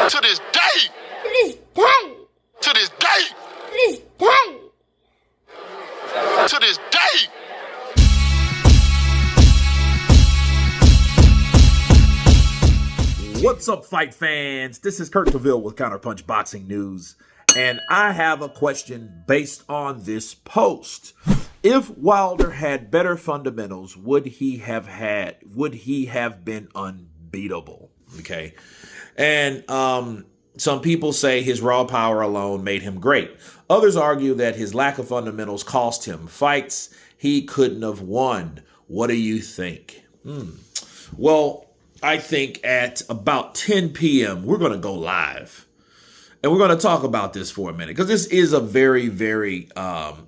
To this day. To this day. To this day. To this day. To this day. What's up, fight fans? This is Kurt DeVille with Counterpunch Boxing News, and I have a question based on this post. If Wilder had better fundamentals, would he have been unbeatable? Okay. And some people say his raw power alone made him great. Others argue that his lack of fundamentals cost him fights he couldn't have won. What do you think? Well, I think at about 10 p.m., we're going to go live. And we're going to talk about this for a minute, because this is a very, very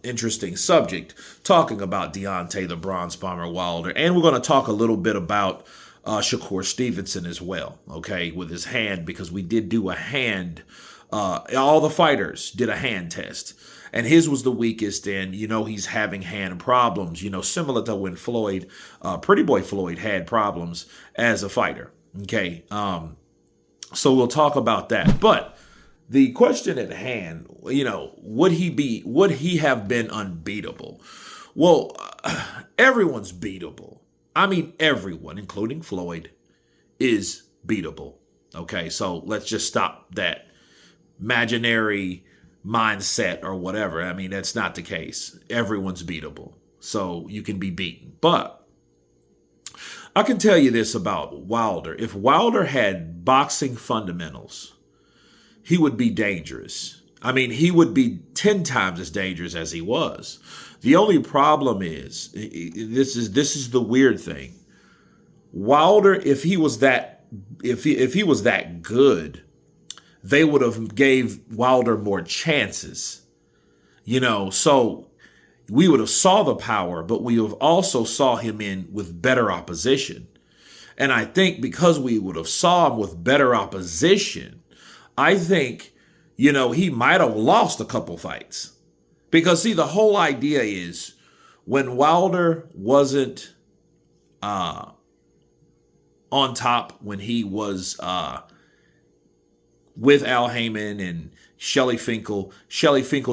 interesting subject, talking about Deontay the Bronze Bomber Wilder. And we're going to talk a little bit about Shakur Stevenson as well, okay, with his hand, because we did do a hand. All the fighters did a hand test, and his was the weakest. And, he's having hand problems, similar to when Pretty Boy Floyd had problems as a fighter. Okay. So we'll talk about that. But the question at hand, would he have been unbeatable? Well, everyone's beatable. I mean, everyone, including Floyd, is beatable. Okay, so let's just stop that imaginary mindset or whatever. I mean, that's not the case. Everyone's beatable. So you can be beaten. But I can tell you this about Wilder. If Wilder had boxing fundamentals, he would be dangerous. I mean, he would be 10 times as dangerous as he was. The only problem is, this is the weird thing. Wilder, if he was that good, they would have gave Wilder more chances. So we would have saw the power, but we have also saw him in with better opposition. And I think because we would have saw him with better opposition, I think, he might have lost a couple fights. Because, see, the whole idea is when Wilder wasn't on top, when he was with Al Heyman and Shelly Finkel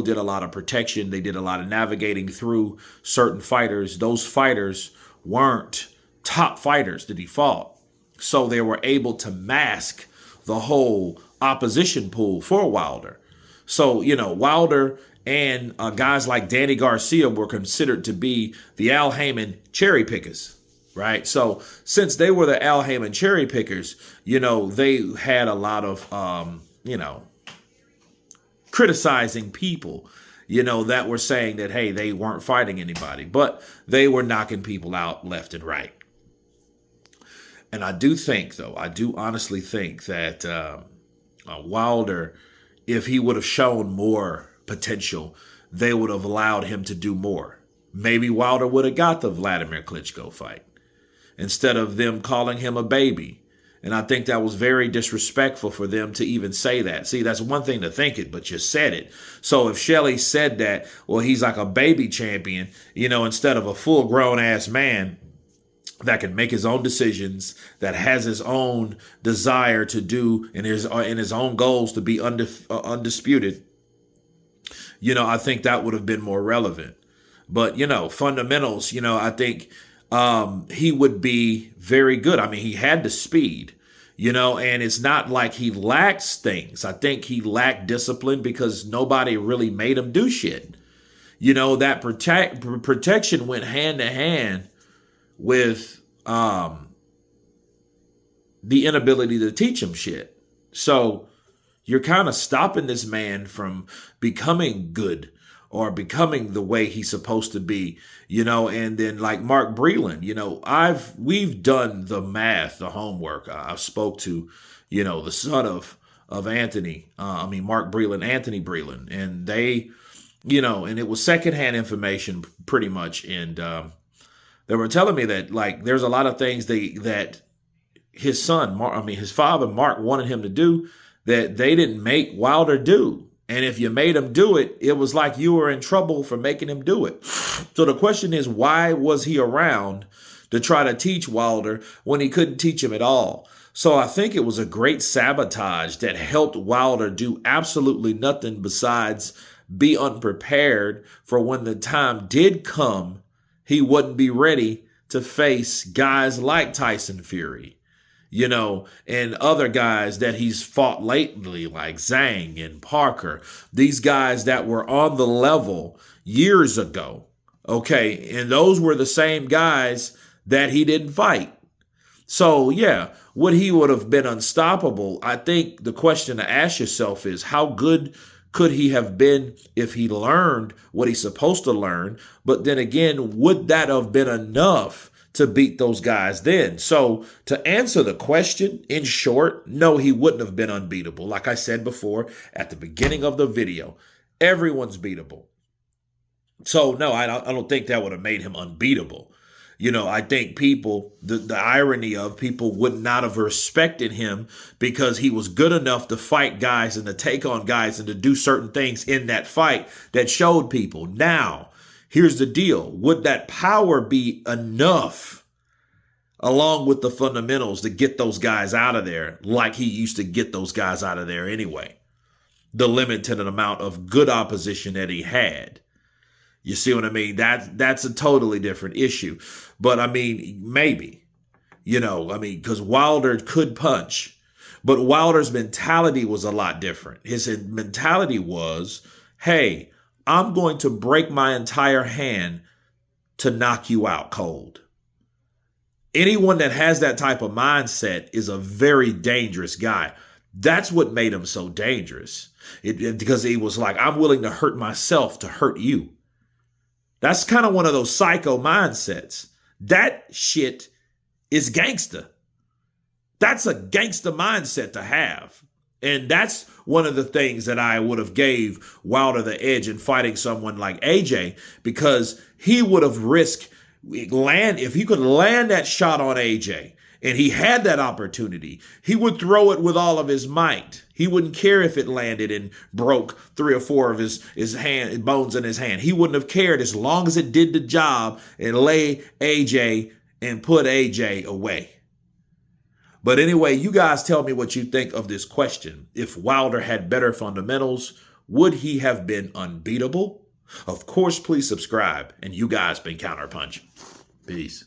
did a lot of protection. They did a lot of navigating through certain fighters. Those fighters weren't top fighters that he fought. So they were able to mask the whole opposition pool for Wilder. So, Wilder and guys like Danny Garcia were considered to be the Al Heyman cherry pickers, right? So since they were the Al Heyman cherry pickers, they had a lot of, criticizing people, that were saying that, hey, they weren't fighting anybody, but they were knocking people out left and right. And I do honestly think that Wilder, if he would have shown more potential, they would have allowed him to do more. Maybe Wilder would have got the Vladimir Klitschko fight instead of them calling him a baby. And I think that was very disrespectful for them to even say that. See, that's one thing to think it, but you said it. So if Shelly said that, well, he's like a baby champion, instead of a full-grown ass man that can make his own decisions, that has his own desire to do and his own goals to be undisputed, I think that would have been more relevant. But, fundamentals, I think he would be very good. I mean, he had the speed, and it's not like he lacks things. I think he lacked discipline because nobody really made him do shit. That protection went hand to hand with the inability to teach him shit. So you're kind of stopping this man from becoming good or becoming the way he's supposed to be, and then like Mark Breland, we've done the math, the homework. I spoke to, the son of Anthony, Mark Breland, Anthony Breland, and they, and it was secondhand information pretty much. And they were telling me that like, there's a lot of things that his son, his father, Mark, wanted him to do that they didn't make Wilder do. And if you made him do it, it was like you were in trouble for making him do it. So the question is, why was he around to try to teach Wilder when he couldn't teach him at all? So I think it was a great sabotage that helped Wilder do absolutely nothing besides be unprepared for when the time did come, he wouldn't be ready to face guys like Tyson Fury, and other guys that he's fought lately, like Zhang and Parker, these guys that were on the level years ago. Okay. And those were the same guys that he didn't fight. So, yeah, would he would have been unstoppable? I think the question to ask yourself is, how good could he have been if he learned what he's supposed to learn? But then again, would that have been enough to beat those guys then? So to answer the question, in short, no, he wouldn't have been unbeatable. Like I said before at the beginning of the video, everyone's beatable. So no, I don't think that would have made him unbeatable. I think the irony of people would not have respected him because he was good enough to fight guys and to take on guys and to do certain things in that fight that showed people. Now, here's the deal. Would that power be enough along with the fundamentals to get those guys out of there like he used to get those guys out of there anyway? The limited amount of good opposition that he had. You see what I mean? That's a totally different issue. But I mean, maybe, because Wilder could punch, but Wilder's mentality was a lot different. His mentality was, hey, I'm going to break my entire hand to knock you out cold. Anyone that has that type of mindset is a very dangerous guy. That's what made him so dangerous. Because he was like, I'm willing to hurt myself to hurt you. That's kind of one of those psycho mindsets. That shit is gangster. That's a gangster mindset to have. And that's one of the things that I would have gave Wilder the edge in fighting someone like AJ, because he would have risked if he could land that shot on AJ and he had that opportunity, he would throw it with all of his might. He wouldn't care if it landed and broke 3 or 4 of his bones in his hand. He wouldn't have cared as long as it did the job and lay AJ and put AJ away. But anyway, you guys tell me what you think of this question. If Wilder had better fundamentals, would he have been unbeatable? Of course, please subscribe. And you guys been Counterpunch. Peace.